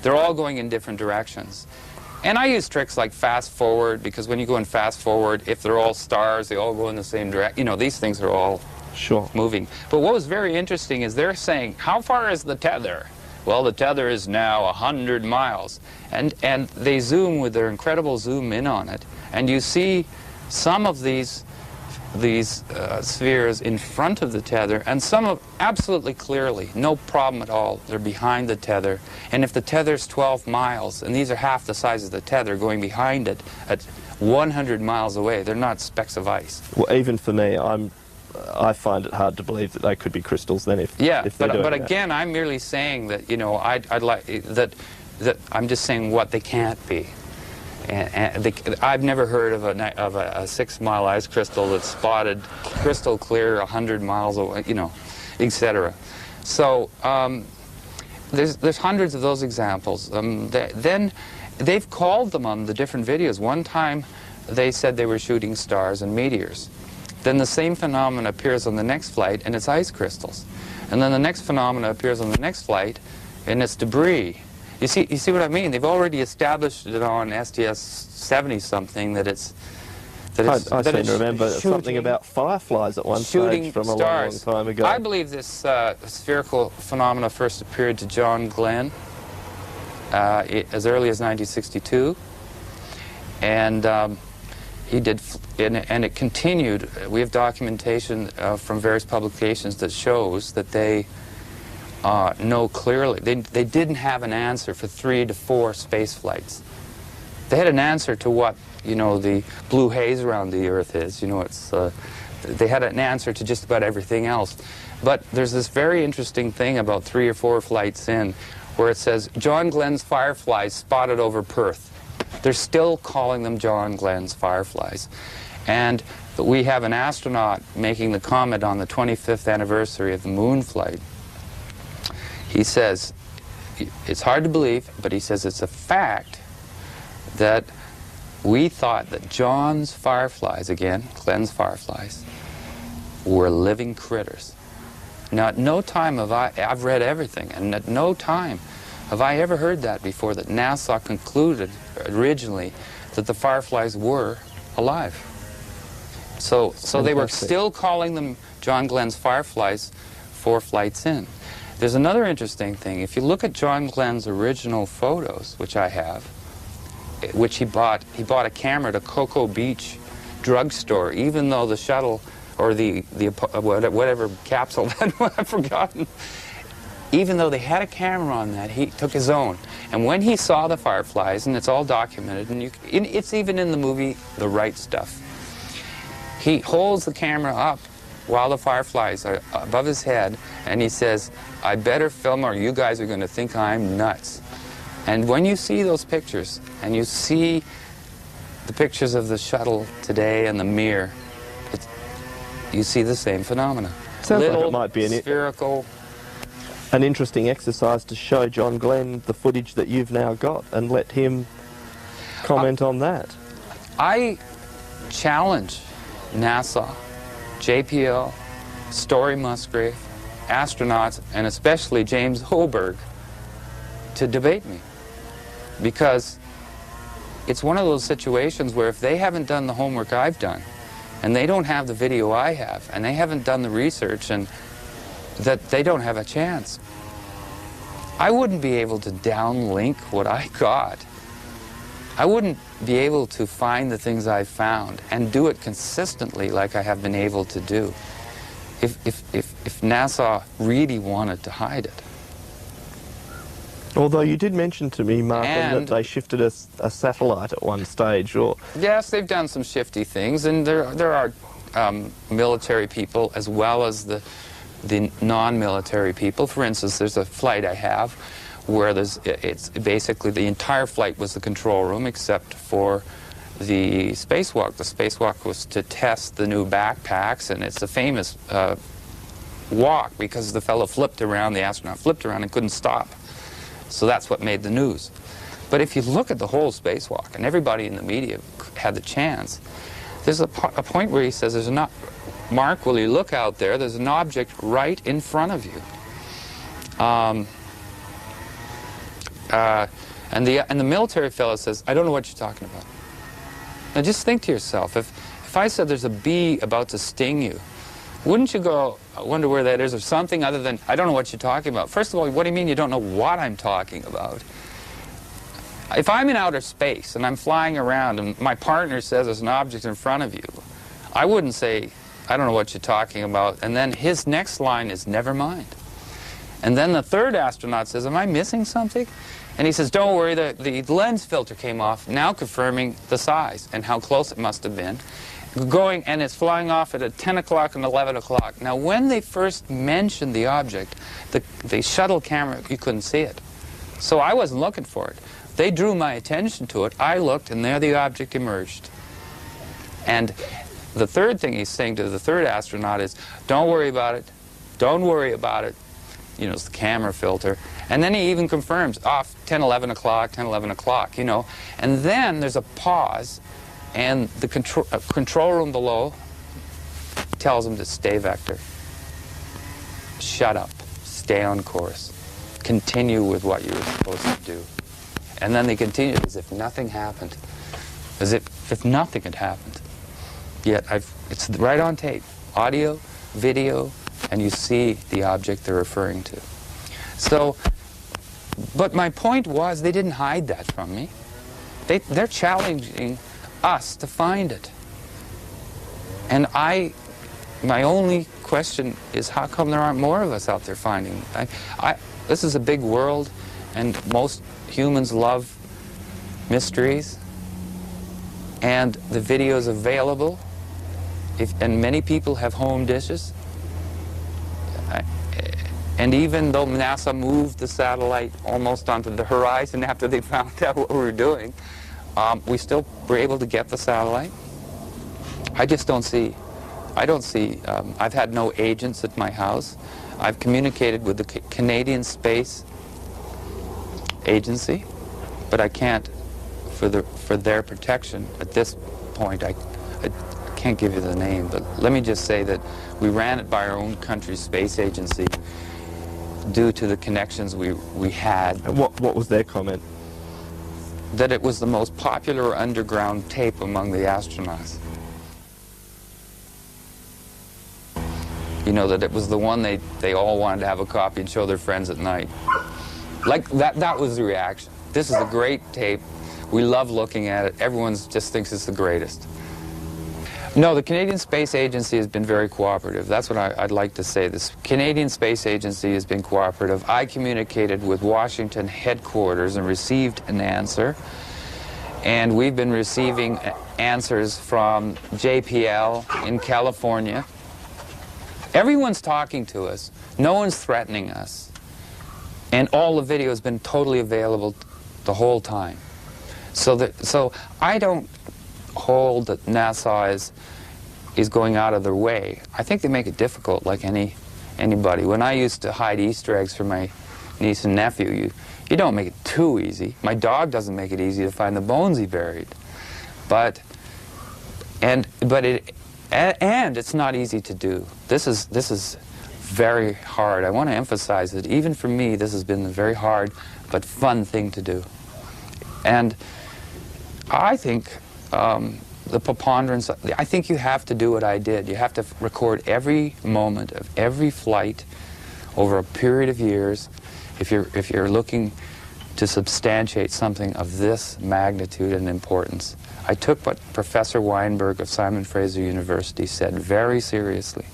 they're all going in different directions. And I use tricks like fast forward, because when you go in fast forward, if they're all stars, they all go in the same direction. You know, these things are all moving. But what was very interesting is they're saying, how far is the tether? Well, the tether is now 100 miles. And they zoom with their incredible zoom in on it. And you see some of these spheres in front of the tether, and some of absolutely clearly, no problem at all, they're behind the tether. And if the tether's 12 miles, and these are half the size of the tether going behind it at 100 miles away, they're not specks of ice. Well, even for me, I find it hard to believe that they could be crystals then if but again, I'm merely saying that, you know, I'd like that I'm just saying what they can't be. And I've never heard of a 6-mile ice crystal that's spotted crystal clear 100 miles away, you know, etc. So there's hundreds of those examples. Then they've called them on the different videos. One time they said they were shooting stars and meteors. Then the same phenomenon appears on the next flight, and it's ice crystals. And then the next phenomenon appears on the next flight, and it's debris. You see what I mean? They've already established it on STS-70-something that it's... I seem to remember something about fireflies at one stage from a long time ago. I believe this spherical phenomena first appeared to John Glenn as early as 1962. And he did, and it continued. We have documentation from various publications that shows that they know clearly. They didn't have an answer for 3 to 4 space flights. They had an answer to what, you know, the blue haze around the Earth is. You know, it's they had an answer to just about everything else. But there's this very interesting thing about 3 or 4 flights in, where it says John Glenn's fireflies spotted over Perth. They're still calling them John Glenn's fireflies. And we have an astronaut making the comment on the 25th anniversary of the moon flight. He says, it's hard to believe, but he says it's a fact that we thought that John's fireflies, again, Glenn's fireflies, were living critters. Now, at no time have I've read everything, and at no time have I ever heard that before, that NASA concluded originally that the fireflies were alive. So they were still calling them John Glenn's fireflies 4 flights in. There's another interesting thing. If you look at John Glenn's original photos, which I have, which he bought a camera at a Cocoa Beach drugstore, even though the shuttle or the whatever capsule that I've forgotten, even though they had a camera on that, he took his own. And when he saw the fireflies, and it's all documented, and it's even in the movie The Right Stuff, he holds the camera up while the fireflies are above his head, and he says, I better film or you guys are going to think I'm nuts. And when you see those pictures, and you see the pictures of the shuttle today and the Mir, you see the same phenomena. Sounds like it might be spherical. An interesting exercise to show John Glenn the footage that you've now got and let him comment on that. I challenge NASA, JPL, Story Musgrave, astronauts, and especially James Hoberg to debate me. Because it's one of those situations where if they haven't done the homework I've done, and they don't have the video I have, and they haven't done the research, and that they don't have a chance. I wouldn't be able to downlink what I got. I wouldn't be able to find the things I found and do it consistently like I have been able to do if NASA really wanted to hide it. Although you did mention to me, Mark, that they shifted a satellite at one stage, or... Yes, they've done some shifty things, and there are military people as well as the non-military people. For instance, there's a flight I have where it's basically the entire flight was the control room except for the spacewalk. The spacewalk was to test the new backpacks, and it's a famous walk because the fellow flipped around, the astronaut flipped around and couldn't stop. So that's what made the news. But if you look at the whole spacewalk, and everybody in the media had the chance, there's a point where he says, there's not, Mark, will you look out there? There's an object right in front of you. And the military fellow says, I don't know what you're talking about. Now just think to yourself, if I said there's a bee about to sting you, wouldn't you go, I wonder where that is, or something other than, I don't know what you're talking about? First of all, what do you mean you don't know what I'm talking about? If I'm in outer space and I'm flying around and my partner says there's an object in front of you, I wouldn't say, I don't know what you're talking about, and then his next line is, never mind. And then the third astronaut says, am I missing something? And he says, don't worry, the lens filter came off, now confirming the size and how close it must have been. Going, and it's flying off at 10 o'clock and 11 o'clock. Now, when they first mentioned the object, the shuttle camera, you couldn't see it. So I wasn't looking for it. They drew my attention to it. I looked, and there the object emerged. And the third thing he's saying to the third astronaut is, don't worry about it. Don't worry about it. You know, it's the camera filter. And then he even confirms, off 10, 11 o'clock, 10, 11 o'clock, you know. And then there's a pause, and the control room below tells him to stay vector. Shut up. Stay on course. Continue with what you were supposed to do. And then they continued as if nothing happened. As if nothing had happened. Yet it's right on tape. Audio, video, and you see the object they're referring to. So, but my point was, they didn't hide that from me. They're challenging us to find it. And my only question is, how come there aren't more of us out there finding it? This is a big world, and most humans love mysteries, and the video is available, and many people have home dishes. And even though NASA moved the satellite almost onto the horizon after they found out what we were doing, we still were able to get the satellite. I just don't see, I've had no agents at my house. I've communicated with the Canadian Space Agency, but I can't, for their protection at this point, I can't give you the name, but let me just say that we ran it by our own country's space agency due to the connections we had. And what was their comment? That it was the most popular underground tape among the astronauts. You know, that it was the one they all wanted to have a copy and show their friends at night. Like, that was the reaction. This is a great tape. We love looking at it. Everyone just thinks it's the greatest. No, the Canadian Space Agency has been very cooperative. That's what I'd like to say. The Canadian Space Agency has been cooperative. I communicated with Washington headquarters and received an answer. And we've been receiving answers from JPL in California. Everyone's talking to us. No one's threatening us. And all the video has been totally available the whole time. So I don't hold that NASA is going out of their way. I think they make it difficult, like anybody. When I used to hide Easter eggs from my niece and nephew, you don't make it too easy. My dog doesn't make it easy to find the bones he buried. And it's not easy to do. This is very hard. I want to emphasize that even for me, this has been a very hard but fun thing to do. And I think the preponderance, I think you have to do what I did. You have to record every moment of every flight over a period of years if you're looking to substantiate something of this magnitude and importance. I took what Professor Weinberg of Simon Fraser University said very seriously.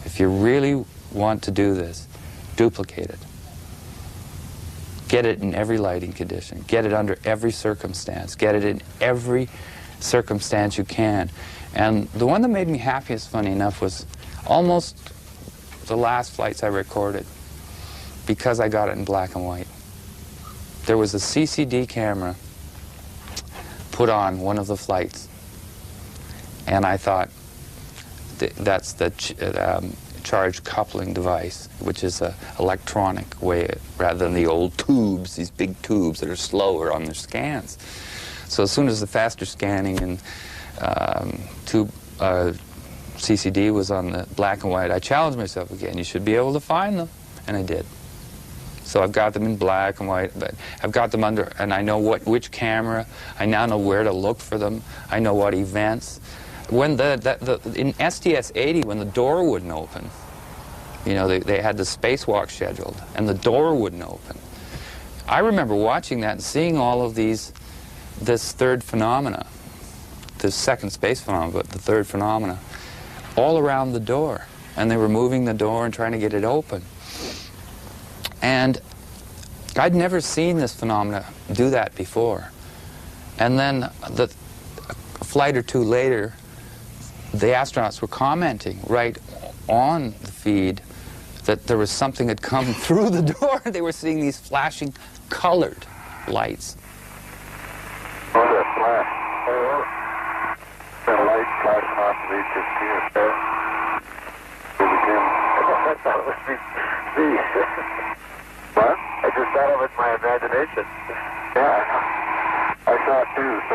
If you really want to do this, duplicate it. Get it in every lighting condition. Get it under every circumstance. Get it in every circumstance you can. And the one that made me happiest, funny enough, was almost the last flights I recorded, because I got it in black and white. There was a CCD camera put on one of the flights, and I thought, that's the charge coupling device, which is an electronic way, rather than the old tubes, these big tubes that are slower on their scans. So as soon as the faster scanning and tube CCD was on the black and white, I challenged myself again. You should be able to find them, and I did. So I've got them in black and white, but I've got them under, and I know which camera. I now know where to look for them. I know what events. When in STS-80, when the door wouldn't open, you know, they had the spacewalk scheduled, and the door wouldn't open. I remember watching that and seeing all of this third phenomena, the second space phenomena, but the third phenomena, all around the door. And they were moving the door and trying to get it open. And I'd never seen this phenomena do that before. And then a flight or two later, the astronauts were commenting right on the feed that there was something had come through the door. They were seeing these flashing colored lights. Oh, that flash. Oh, that light flashing off of H-15 there. I thought it was me. What? I just thought of it in my imagination. Yeah, I saw it too, so